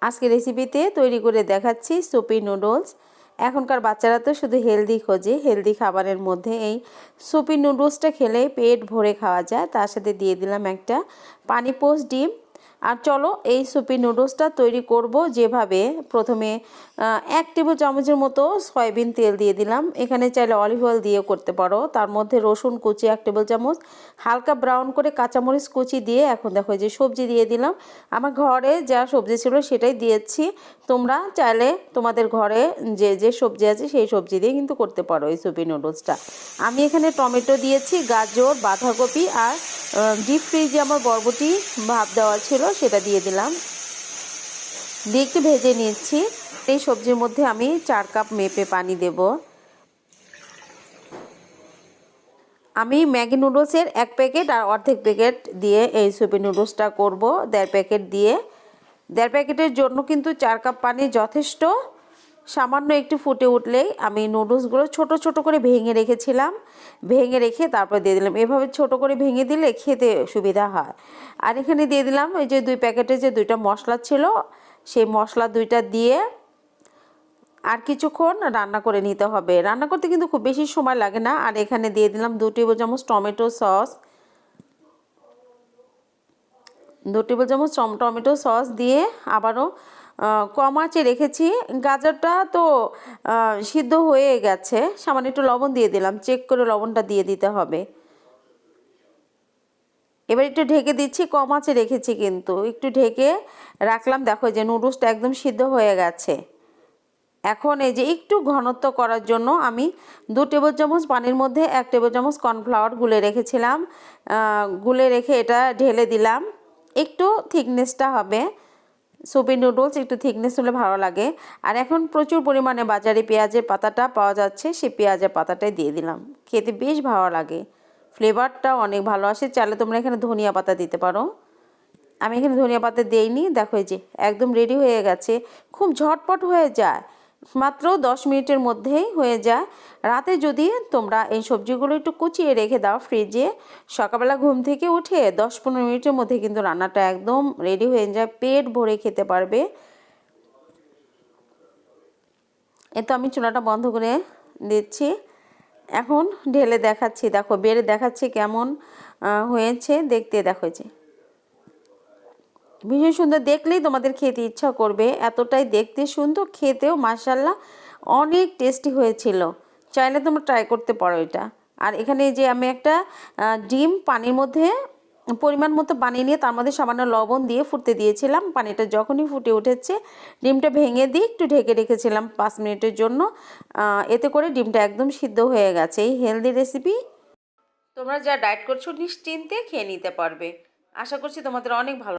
আজকে রেসিপিতে তৈরি করে দেখাচ্ছি সুপি নুডলস। এখনকার বাচ্চারা তো শুধু হেলদি খোঁজে, হেলদি খাবারের মধ্যে এই সুপি নুডলসটা খেলে পেট ভরে খাওয়া যায়। তার সাথে দিয়ে দিলাম একটা পানি পোস্ট ডিম। আর চলো এই সুপি নুডলসটা তৈরি করব যেভাবে। প্রথমে 1 টেবিল চামচের মতো সয়াবিন তেল দিয়ে দিলাম। এখানে চাইলে অলিভ অয়েল দিয়েও করতে পারো। তার মধ্যে রসুন কুচি 1 টেবিল চামচ, হালকা ব্রাউন করে কাঁচামরিচ কুচি দিয়ে এখন দেখো যে সবজি দিয়ে দিলাম। আমার ঘরে যা সবজি ছিল সেটাই দিয়েছি। তোমরা চাইলে তোমাদের ঘরে যে যে সবজি আছে সেই সবজি দিয়ে কিন্তু করতে পারো এই সুপি নুডলসটা। আমি এখানে টমেটো দিয়েছি, গাজর, বাঁধাকপি আর ডিপ ফ্রিজে আমার বরবটি ভাপ দেওয়া ছিল সেটা দিয়ে দিলাম, দিয়ে একটু ভেজে নিচ্ছি। এই সবজির মধ্যে আমি 4 কাপ মেপে পানি দেব। আমি ম্যাগি নুডলসের 1 প্যাকেট আর অর্ধেক প্যাকেট দিয়ে এই সুপি নুডলসটা করব। 1.5 প্যাকেট দিয়ে 1.5 প্যাকেটের জন্য কিন্তু 4 কাপ পানি যথেষ্ট। সামান্য একটু ফুটে উঠলেই আমি নুডলসগুলো ছোট ছোট করে ভেঙে রেখেছিলাম, ভেঙে রেখে তারপর দিয়ে দিলাম। এভাবে ছোট করে ভেঙে দিলে খেতে সুবিধা হয়। আর এখানে দিয়ে দিলাম এই যে 2 প্যাকেটে যে 2টা মশলা ছিল সেই মশলা 2টা দিয়ে আর কিছুক্ষণ রান্না করে নিতে হবে। রান্না করতে কিন্তু খুব বেশি সময় লাগে না। আর এখানে দিয়ে দিলাম 2 টেবিল চামচ টমেটো সস, 2 টেবিল চামচ টমেটো সস দিয়ে আবারও কম আঁচে রেখেছি। গাজরটা তো সিদ্ধ হয়ে গেছে, সামান্য একটু লবণ দিয়ে দিলাম, চেক করে লবণটা দিয়ে দিতে হবে। এবার একটু ঢেকে দিচ্ছি, কম আঁচে রেখেছি কিন্তু একটু ঢেকে রাখলাম। দেখো যে নুডলসটা একদম সিদ্ধ হয়ে গেছে। এখন এই যে একটু ঘনত্ব করার জন্য আমি 2 টেবিল চামচ পানির মধ্যে 1 টেবিল চামচ কর্নফ্লাওয়ার গুলে রেখেছিলাম, গুলে রেখে এটা ঢেলে দিলাম। একটু থিকনেসটা হবে, সুপি নুডলস একটু থিকনেস হলে ভালো লাগে। আর এখন প্রচুর পরিমাণে বাজারে পেঁয়াজের পাতাটা পাওয়া যাচ্ছে, সেই পেঁয়াজের পাতাটাই দিয়ে দিলাম। খেতে বেশ ভালো লাগে, ফ্লেভারটাও অনেক ভালো আসে। চাইলে তোমরা এখানে ধনিয়া পাতা দিতে পারো, আমি এখানে ধনিয়া পাতা দেইনি। দেখো এই যে একদম রেডি হয়ে গেছে, খুব ঝটপট হয়ে যায়, মাত্র 10 মিনিটের মধ্যেই হয়ে যায়। রাতে যদি তোমরা এই সবজিগুলো একটু কুচিয়ে রেখে দাও ফ্রিজে, সকালবেলা ঘুম থেকে উঠে 10-15 মিনিটের মধ্যে কিন্তু রান্নাটা একদম রেডি হয়ে যায়, পেট ভরে খেতে পারবে। এ তো আমি চুলাটা বন্ধ করে দিচ্ছি, এখন ঢেলে দেখাচ্ছি। দেখো বেড়ে দেখাচ্ছি কেমন হয়েছে দেখতে। দেখো যে ভীষণ সুন্দর, দেখলেই তোমাদের খেতে ইচ্ছা করবে, এতটাই দেখতে সুন্দর, খেতেও মাশাআল্লাহ অনেক টেস্টি হয়েছিল। চাইলে তোমরা ট্রাই করতে পারো এটা। আর এখানে যে আমি একটা ডিম পানির মধ্যে পরিমাণ মতো পানি নিয়ে তার মধ্যে সামান্য লবণ দিয়ে ফুটতে দিয়েছিলাম। পানিটা যখনই ফুটে উঠেছে ডিমটা ভেঙে দিয়ে একটু ঢেকে রেখেছিলাম 5 মিনিটের জন্য। এতে করে ডিমটা একদম সিদ্ধ হয়ে গেছে। এই হেলদি রেসিপি তোমরা যা ডায়েট করছো নিশ্চিন্তে খেয়ে নিতে পারবে। আশা করছি তোমাদের অনেক ভালো